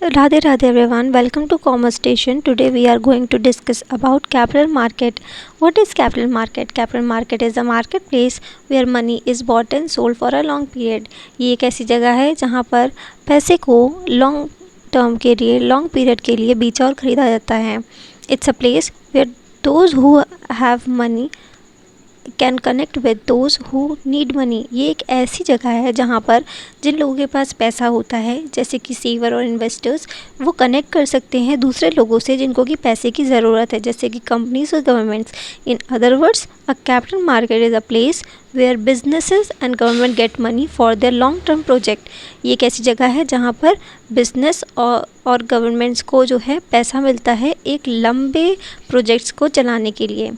Radhe Radhe everyone, welcome to Commerce Station. Today we are going to discuss about capital market. What is capital market? Capital market is a marketplace where money is bought and sold for a long period. ये एक ऐसी जगह है जहाँ पर पैसे को long term के लिए, लॉन्ग पीरियड के लिए बेचा और ख़रीदा जाता है. It's a place where those who have money can connect with those who need money. ये एक ऐसी जगह है जहाँ पर जिन लोगों के पास पैसा होता है, जैसे कि सेवर और इन्वेस्टर्स, वो कनेक्ट कर सकते हैं दूसरे लोगों से जिनको कि पैसे की ज़रूरत है, जैसे कि कंपनीज और governments. In other words, a capital market is a place where businesses and government get money for their long term project. ये एक ऐसी जगह है जहाँ पर बिजनेस और गवर्नमेंट्स को जो है पैसा मिलता है एक लंबे प्रोजेक्ट्स को चलाने के लिए.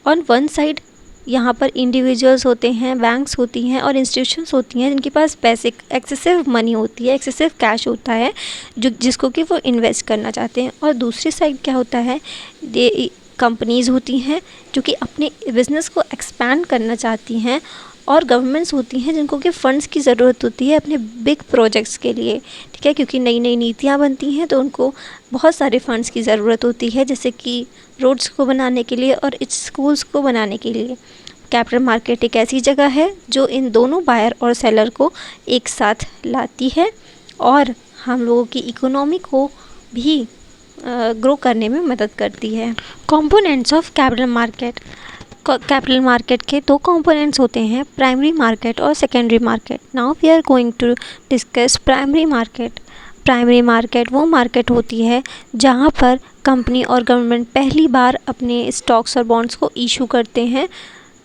ऑन वन साइड यहाँ पर इंडिविजुअल्स होते हैं, बैंक्स होती हैं और इंस्टीट्यूशंस होती हैं जिनके पास पैसे, एक्सेसिव मनी होती है, एक्सेसिव कैश होता है जिसको कि वो इन्वेस्ट करना चाहते हैं. और दूसरी साइड क्या होता है, ये कंपनीज़ होती हैं जो कि अपने बिज़नेस को एक्सपैंड करना चाहती हैं, और गवर्नमेंट्स होती हैं जिनको कि फ़ंड्स की ज़रूरत होती है अपने बिग प्रोजेक्ट्स के लिए. ठीक है, क्योंकि नई नई नीतियाँ बनती हैं तो उनको बहुत सारे फ़ंड्स की ज़रूरत होती है, जैसे कि रोड्स को बनाने के लिए और स्कूल्स को बनाने के लिए. कैपिटल मार्केट एक ऐसी जगह है जो इन दोनों बायर और सेलर को एक साथ लाती है और हम लोगों की इकोनॉमी को भी ग्रो करने में मदद करती है. Components of capital market. Capital market के दो कंपोनेंट्स होते हैं, प्राइमरी मार्केट और secondary market. Now we are going to discuss primary market. Primary market वो मार्केट होती है जहाँ पर कंपनी और गवर्नमेंट पहली बार अपने स्टॉक्स और बॉन्ड्स को इशू करते हैं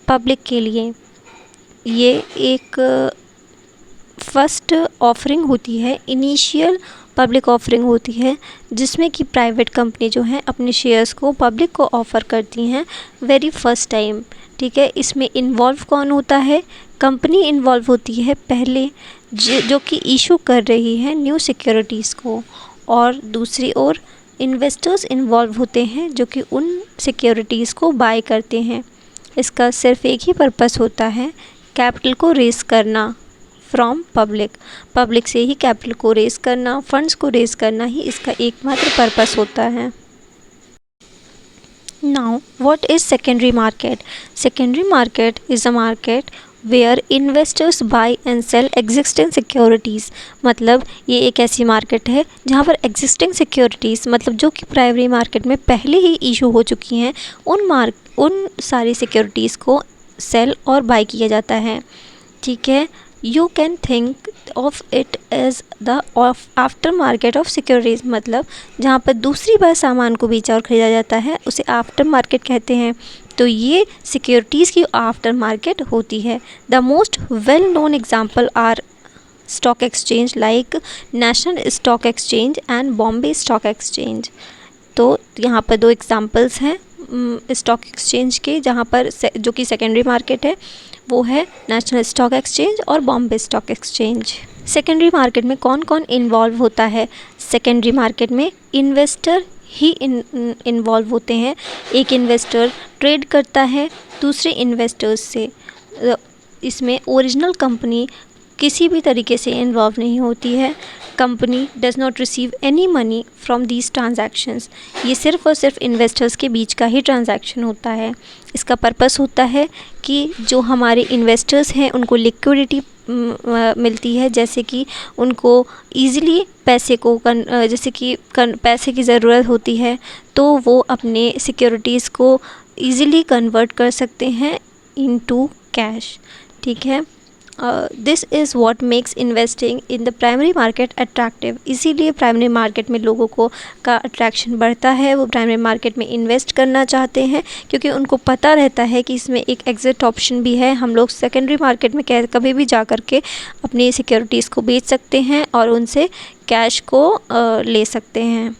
पब्लिक के लिए. ये एक फर्स्ट ऑफरिंग होती है, इनिशियल पब्लिक ऑफरिंग होती है, जिसमें कि प्राइवेट कंपनी जो है अपने शेयर्स को पब्लिक को ऑफ़र करती हैं वेरी फर्स्ट टाइम. ठीक है, इसमें इन्वॉल्व कौन होता है? कंपनी इन्वॉल्व होती है पहले, जो कि इशू कर रही है न्यू सिक्योरिटीज़ को, और दूसरी ओर इन्वेस्टर्स इन्वॉल्व होते हैं जो कि उन सिक्योरिटीज़ को बाय करते हैं. इसका सिर्फ एक ही पर्पस होता है, कैपिटल को रेज़ करना फ्रॉम पब्लिक से ही कैपिटल को रेज़ करना, फंड्स को रेज़ करना ही इसका एकमात्र पर्पस होता है. Now what is secondary market? Secondary market is a market where investors buy and sell existing securities. मतलब ये एक ऐसी मार्केट है जहाँ पर एग्जिस्टिंग सिक्योरिटीज़, मतलब जो कि प्राइमरी मार्केट में पहले ही इशू हो चुकी हैं, उन सारी सिक्योरिटीज़ को सेल और बाय किया जाता है. ठीक है, you can think of it as the after market of securities. मतलब जहाँ पर दूसरी बार सामान को बेचा और ख़रीदा जाता है उसे आफ्टर मार्केट कहते हैं. तो ये सिक्योरिटीज़ की आफ्टर मार्केट होती है. The most well known example are stock exchange like National Stock Exchange and Bombay Stock Exchange. तो यहाँ पर दो एग्जाम्पल्स हैं स्टॉक एक्सचेंज के, जहाँ पर जो कि सेकेंडरी मार्केट है वो है नेशनल स्टॉक एक्सचेंज और Bombay Stock exchange. Secondary market में कौन कौन इन्वॉल्व होता है? सेकेंडरी मार्केट में इन्वेस्टर ही इन्वॉल्व होते हैं. एक इन्वेस्टर ट्रेड करता है दूसरे इन्वेस्टर्स से. इसमें ओरिजिनल कंपनी किसी भी तरीके से इन्वॉल्व नहीं होती है. Company does not receive any money from these transactions. ये सिर्फ़ और सिर्फ इन्वेस्टर्स के बीच का ही ट्रांजैक्शन होता है. इसका पर्पस होता है कि जो हमारे इन्वेस्टर्स हैं उनको लिक्विडिटी मिलती है, जैसे कि उनको ईज़िली पैसे को जैसे कि पैसे की ज़रूरत होती है तो वो अपने सिक्योरिटीज़ को ईज़िली कन्वर्ट कर सकते हैं इनटू कैश. ठीक है, this is what makes investing in the primary market attractive. इसीलिए प्राइमरी मार्केट में लोगों को का अट्रैक्शन बढ़ता है. वो प्राइमरी मार्केट में इन्वेस्ट करना चाहते हैं क्योंकि उनको पता रहता है कि इसमें एक एग्जिट ऑप्शन भी है. हम लोग सेकेंडरी मार्केट में कभी भी जा कर के अपनी सिक्योरिटीज़ को बेच सकते हैं और उनसे कैश को ले सकते हैं.